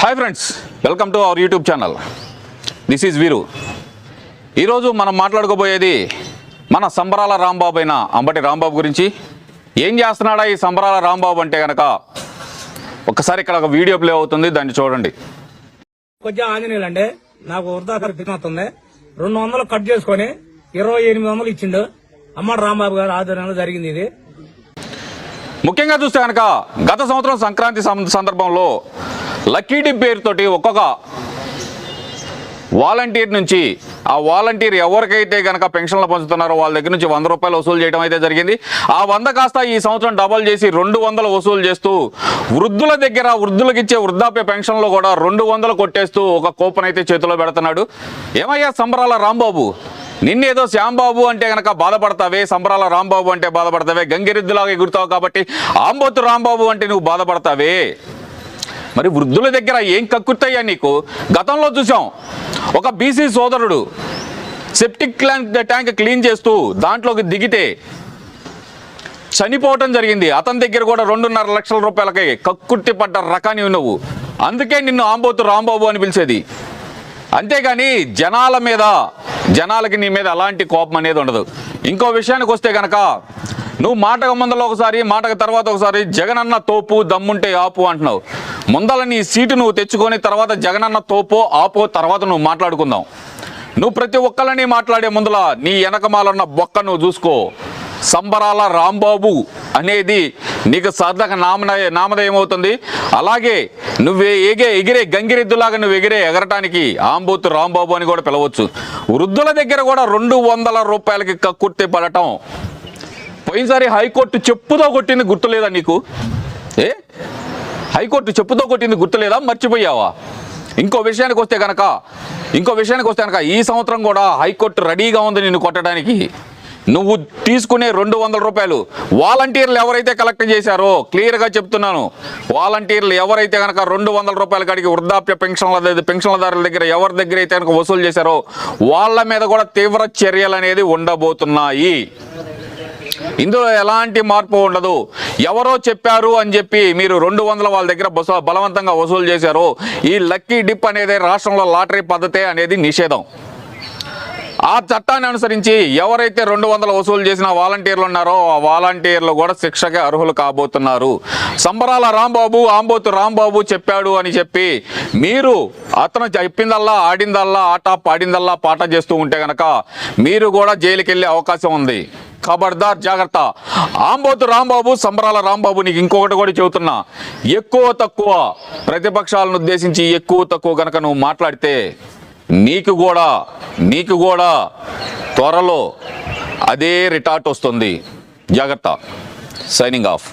Hi friends, welcome to our YouTube channel. This is వీరు. ఈరోజు మనం మాట్లాడుకోబోయేది మన సంబరాల రాంబాబు అయిన అంబటి రాంబాబు గురించి. ఏం చేస్తున్నాడా ఈ సంబరాల రాంబాబు అంటే కనుక ఒక్కసారి ఇక్కడ ఒక వీడియో ప్లే అవుతుంది, దాన్ని చూడండి. కొంచెం ఆంజనేయులు అండి, నాకు వృద్ధాకర అవుతుంది. 200 కట్ చేసుకుని 2800 ఇచ్చిండు. అమ్మటి రాంబాబు గారు ఆధ్వర్యంలో జరిగింది ఇది. ముఖ్యంగా చూస్తే కనుక గత సంవత్సరం సంక్రాంతి సందర్భంలో లక్కీ డిప్ పేరుతోటి ఒక్కొక్క వాలంటీర్ నుంచి ఆ వాలంటీర్ ఎవరికైతే కనుక పెన్షన్లు పంచుతున్నారో వాళ్ళ దగ్గర నుంచి 100 రూపాయలు వసూలు చేయడం అయితే జరిగింది. ఆ 100 కాస్త ఈ సంవత్సరం డబల్ చేసి 200 వసూలు చేస్తూ వృద్ధుల దగ్గర వృద్ధులకు ఇచ్చే వృద్ధాప్య పెన్షన్లో కూడా 200 కొట్టేస్తూ ఒక కూపన్ అయితే చేతిలో పెడుతున్నాడు. ఏమయ్యా సంబరాల రాంబాబు, నిన్నేదో శ్యాంబాబు అంటే కనుక బాధపడతావే, సంబరాల రాంబాబు అంటే బాధపడతావే, గంగిరెద్దులాగా ఎగురుతావు కాబట్టి ఆంబోతు రాంబాబు అంటే నువ్వు బాధపడతావే. మరి వృద్ధుల దగ్గర ఏం కక్కుర్తయ్యా నీకు? గతంలో చూసాం, ఒక బీసీ సోదరుడు సెప్టిక్ ట్యాంక్ క్లీన్ చేస్తూ దాంట్లోకి దిగితే చనిపోవటం జరిగింది. అతని దగ్గర కూడా 2.5 లక్షల రూపాయలకి కక్కుర్తి పడ్డ రకాన్ని నువ్వు. అందుకే నిన్ను ఆంబోతు రాంబాబు అని పిలిచేది. అంతేగాని జనాలకి నీ మీద అలాంటి కోపం అనేది ఉండదు. ఇంకో విషయానికి వస్తే కనుక నువ్వు మాటకు ముందలో ఒకసారి, మాటకు తర్వాత ఒకసారి జగనన్న తోపు దమ్ముంటే ఆపు అంటున్నావు. ముందల నీ సీటు నువ్వు తెచ్చుకొని తర్వాత జగనన్న తోపో ఆపో తర్వాత నువ్వు మాట్లాడుకుందాం. నువ్వు ప్రతి ఒక్కళ్ళని మాట్లాడే ముందల నీ వెనకమాలన్న బొక్క నువ్వు చూసుకో. సంబరాల రాంబాబు అనేది నీకు సరదాగా నామధేయం అవుతుంది. అలాగే నువ్వే ఎగిరే గంగిరెద్దులాగా నువ్వు ఎగరటానికి ఆంబోతు రాంబాబు అని కూడా పిలవచ్చు. వృద్ధుల దగ్గర కూడా 200 రూపాయలకి కక్కుర్తి పడటం. పోయినసారి హైకోర్టు చెప్పుతో కొట్టింది గుర్తులేదా నీకు? హైకోర్టు చెప్పుతో కొట్టింది గుర్తులేదా? మర్చిపోయావా? ఇంకో విషయానికి వస్తే కనుక ఈ సంవత్సరం కూడా హైకోర్టు రెడీగా ఉంది నిన్ను కొట్టడానికి. నువ్వు తీసుకునే 200 రూపాయలు వాలంటీర్లు ఎవరైతే కలెక్ట్ చేశారో, క్లియర్గా చెప్తున్నాను, వాలంటీర్లు ఎవరైతే కనుక 200 రూపాయల కాడికి వృద్ధాప్య పెన్షన్లదారుల దగ్గర ఎవరి దగ్గర అయితే కనుక వసూలు చేశారో వాళ్ళ మీద కూడా తీవ్ర చర్యలు అనేది ఉండబోతున్నాయి. ఇందులో ఎలాంటి మార్పు ఉండదు. ఎవరో చెప్పారు అని చెప్పి మీరు 200 వాళ్ళ దగ్గర బలవంతంగా వసూలు చేశారో ఈ లక్కీ డిప్ అనేది రాష్ట్రంలో లాటరీ పద్ధతే అనేది నిషేధం. ఆ చట్టాన్ని అనుసరించి ఎవరైతే 200 వసూలు చేసిన వాలంటీర్లు ఉన్నారో ఆ వాలంటీర్లు కూడా శిక్షకి అర్హులు కాబోతున్నారు. సంబరాల రాంబాబు ఆంబోతు రాంబాబు చెప్పాడు అని చెప్పి మీరు అతను చెప్పిందల్లా ఆడిందల్లా ఆట పాడిందల్లా పాట చేస్తూ ఉంటే కనుక మీరు కూడా జైలుకి వెళ్ళే అవకాశం ఉంది. ఖబర్దార్, జాగ్రత్త. ఆంబోతు రాంబాబు, సంబరాల రాంబాబు, నీకు ఇంకొకటి కూడా చెబుతున్నా, ఎక్కువ తక్కువ ప్రతిపక్షాలను ఉద్దేశించి ఎక్కువ తక్కువ కనుక నువ్వు మాట్లాడితే నీకు కూడా త్వరలో అదే రిటార్ట్ వస్తుంది. జాగ్రత్త. Signing off.